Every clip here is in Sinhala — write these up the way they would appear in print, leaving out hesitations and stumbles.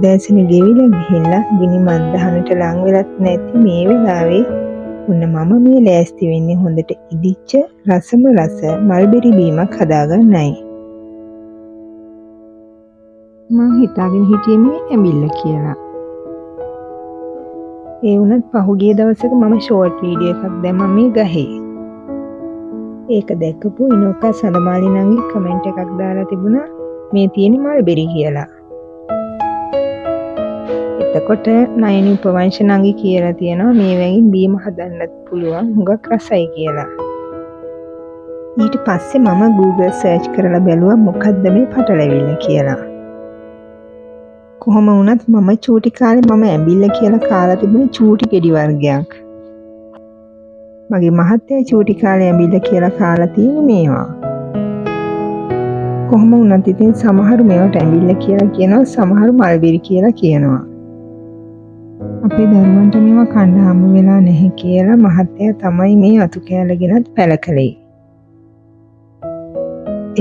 උදෑසන ගෙවිලා ගිහිල්ලා ගිනි මන්දහනට ලං වෙලත් නැති මේ වෙලාවේ ඔන්න මම මේ ලෑස්ති වෙන්නේ හොඳට ඉදිච්ච රසම රස මල්බෙරි බීමක් හදාගන්නයි. මං හිතාගෙන හිටියේ මේ ඇඹිල්ල කියලා. ඒ වුණත් පහුගිය දවසක මම ෂෝට් වීඩියෝ එකක් දැම්මා මේ ගහේ. ඒක දැක්කපු ඉනෝකා සඳමාලි නංගි කමෙන්ට් එකක් දාලා තිබුණා මේ තියෙන මල්බෙරි කියලා. එතකොට නයනි උපවංශ නංගි කියලා තියෙනවා මේ වගේ බීම හදන්නත් පුළුවන් හුඟක් රසයි කියලා. ඊට පස්සේ මම Google search කරලා බැලුවා මොකද්ද මේ පටලැවිල්ල කියලා. කොහොම වුණත් මම චූටි කාලේ මම ඇඹිල්ල කියලා කාලා තිබුණේ චූටි ගෙඩි වර්ගයක්. මගේ මහත්තයා චූටි කාලේ ඇඹිල්ල කියලා කාලා තියෙන්නේ මේවා. කොහොම වුණත් ඉතින් සමහරු මේවට ඇඹිල්ල කියලා කියනවා සමහරු මල්බෙරි කියලා කියනවා. අපේ දරුවන්ට මේවා කන්න හම්බ වෙලා නැහැ කියලා මහත්තයා තමයි මේ අතු කෑල්ලගෙනත් පැල කළේ.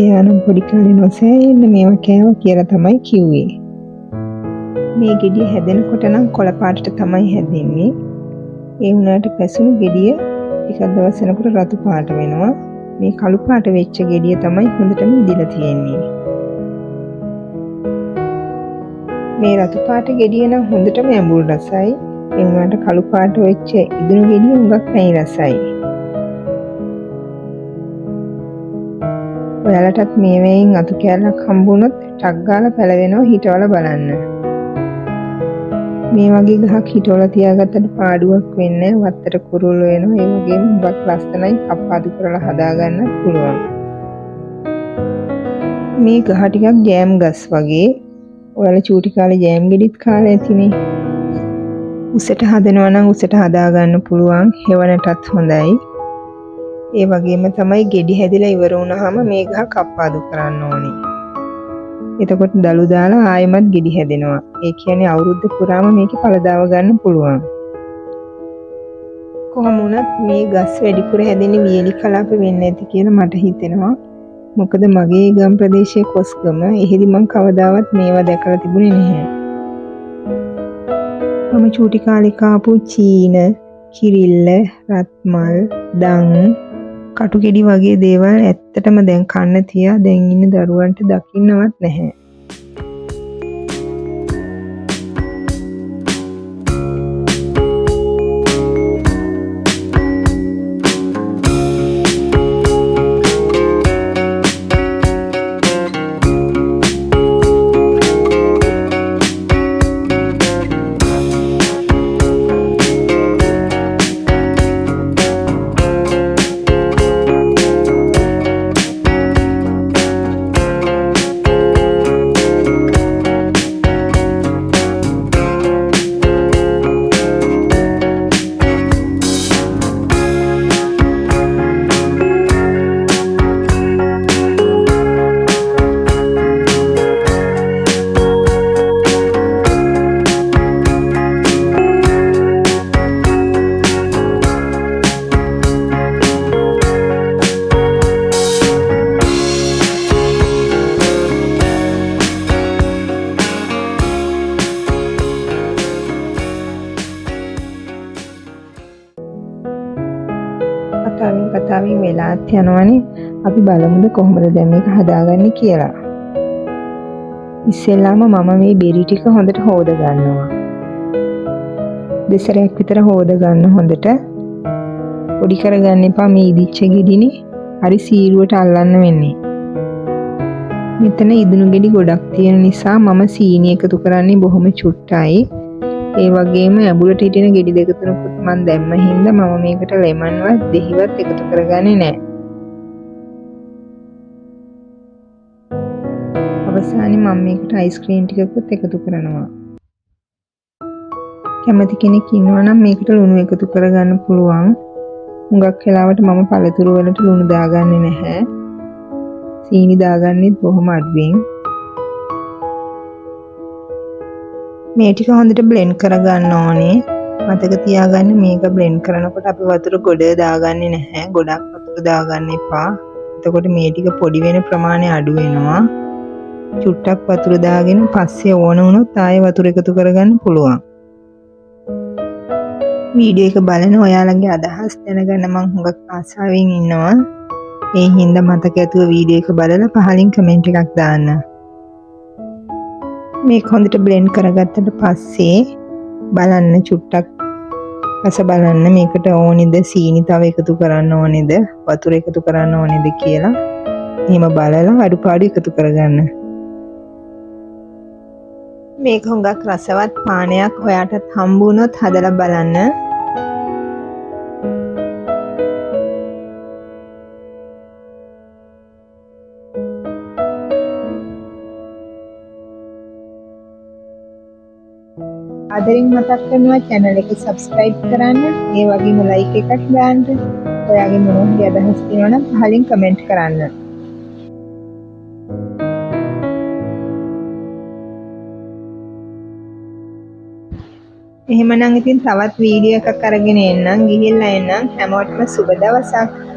එයා නම් පොඩි කාලේ නොසෑයෙන්න මේවා කෑවා කියලා තමයි කිව්වේ. මේ ගෙඩිය හැදෙනකොට නම් කොළ පාටට තමයි හැදෙන්නේ. ඒ වුණාට පැසුණු ගෙඩිය ටිකක් දවස් යනකොට රතු පාට වෙනවා. මේ කළු පාට වෙච්ච ගෙඩිය තමයි හොඳටම ඉදිලා තියෙන්නේ. මේ රතු පාට ගෙඩිය නම් හොඳටම ඇඹුල් රසයි. ඒ වුණාට කළු පාට වෙච්ච ඉදුණු ගෙඩිය හුඟක් පැණි රසයි. ඔයාලටත් මේ වෙයින් අතු කෑල්ලක් හම්බුනොත් ටක් ගාලා පැලවෙනවා හිටවල බලන්න. මේ වගේ ගහක් හිටවල තියාගත්තට පාඩුවක් වෙන්නේ වත්තට කුරුල්ල වෙනවා. ඒ වගේම හුඟක් ලස්සනයි කප්පාදු කරලා හදාගන්න පුළුවන්. මේ ගහ ටිකක් ජෑම් ගස් වගේ. ඔයාලා චූටි කාලේ ජෑම් ගෙඩිත් කාලා ඇතිනේ. උසට හදනවා නම් උසට හදාගන්න පුළුවන්. හෙවණටත් හොඳයි. ඒ වගේම තමයි ගෙඩි හැදිලා ඉවර වුණාම මේ ගහ කප්පාදු කරන්න ඕනේ. එතකොට දළු දාලා ආයෙමත් ගෙඩි හැදෙනවා. ඒ කියන්නේ අවුරුද්ද පුරාම මේකේ පළදාව ගන්න පුළුවන්. කොහොම වුණත් මේ ගස් වැඩිපුර හැදෙන්නේ වියලි කලාප වෙන්නේ නැති කියලා මට හිතෙනවා. මොකද මගේ ගම් ප්‍රදේශයේ කොස්ගම එහෙදි මං කවදාවත් මේවා දැකලා තිබුණේ නැහැ. මම චූටි කාලේ කාපු චීන, කිරිල්ල, රත්මල්, දන්, කටුගෙඩි වගේ දේවල් ඇත්තටම දැන් කන්න තියා දැන් ඉන්න දරුවන්ට දකින්නවත් නැහැ. කතාවෙන් වෙලාත් යනවනේ. අපි බලමුද කොහොමද දැන් මේක හදාගන්නේ කියලා. ඉස්සෙල්ලාම මම මේ බෙරි ටික හොඳට හොද ගන්නවා. දෙසරයක් විතර හොද ගන්න හොඳට. පොඩි කරගන්න එපා මේ ඉදිච්ච ගෙඩිනේ. හරි සීරුවට අල්ලන්න වෙන්නේ. මෙතන ඉදුණු ගෙඩි ගොඩක් තියෙන නිසා මම සීනි එකතු කරන්නේ බොහොම චුට්ටයි. ඒ වගේම ඇඹුලට හිටින ගෙඩි දෙක තුනකුත් මම දැම්ම හින්දා මම මේකට ලෙමන්වත් දෙහිවත් එකතු කරගන්නේ නැහැ. අවසානයේ මම මේකට අයිස්ක්‍රීම් ටිකකුත් එකතු කරනවා. කැමති කෙනෙක් ඉන්නවා නම් මේකට ලුණු එකතු කරගන්න පුළුවන්. හුඟක් වෙලාවට මම පළතුරු වලට ලුණු දාගන්නේ නැහැ. සීනි දාගන්නෙත් බොහොම අඩුවෙන්. මේ ටික හොඳට බ්ලෙන්ඩ් කරගන්න ඕනේ. මතක තියාගන්න මේක බ්ලෙන්ඩ් කරනකොට අපි වතුර ගොඩ දාගන්නේ නැහැ. ගොඩක් වතුර දාගන්න එපා. එතකොට මේ ටික පොඩි වෙන ප්‍රමාණය අඩු වෙනවා. චුට්ටක් වතුර දාගෙන පස්සේ ඕන වුණොත් ආයෙ වතුර එකතු කරගන්න පුළුවන්. වීඩියෝ එක බලන ඔයාලගේ අදහස් දැනගන්න මම හුඟක් ආසාවෙන් ඉන්නවා. ඒ හින්දා මතක ඇතුව වීඩියෝ එක බලලා පහලින් කමෙන්ට් එකක් දාන්න. මේක හොඳට බ්ලෙන්ඩ් කරගත්තට පස්සේ බලන්න චුට්ටක් රස බලන්න මේකට ඕනිද සීනි තව එකතු කරන්න ඕනිද වතුර එකතු කරන්න ඕනිද කියලා. එහෙම බලලා අඩුපාඩු එකතු කරගන්න. මේක හුඟක් රසවත් පානයක්. ඔයාටත් හම්බ වුණොත් හදලා බලන්න. ආදරෙන් මතක් කරනවා channel එක subscribe කරන්න. ඒ වගේම like එකක් දාන්න. ඔයාගේ මොනවද අදහස් තියෙනවා නම් පහලින් comment කරන්න. එහෙමනම් ඉතින් තවත් වීඩියෝ එකක් අරගෙන එන්නම්. ගිහිල්ලා එන්නම්. හැමෝටම සුබ දවසක්.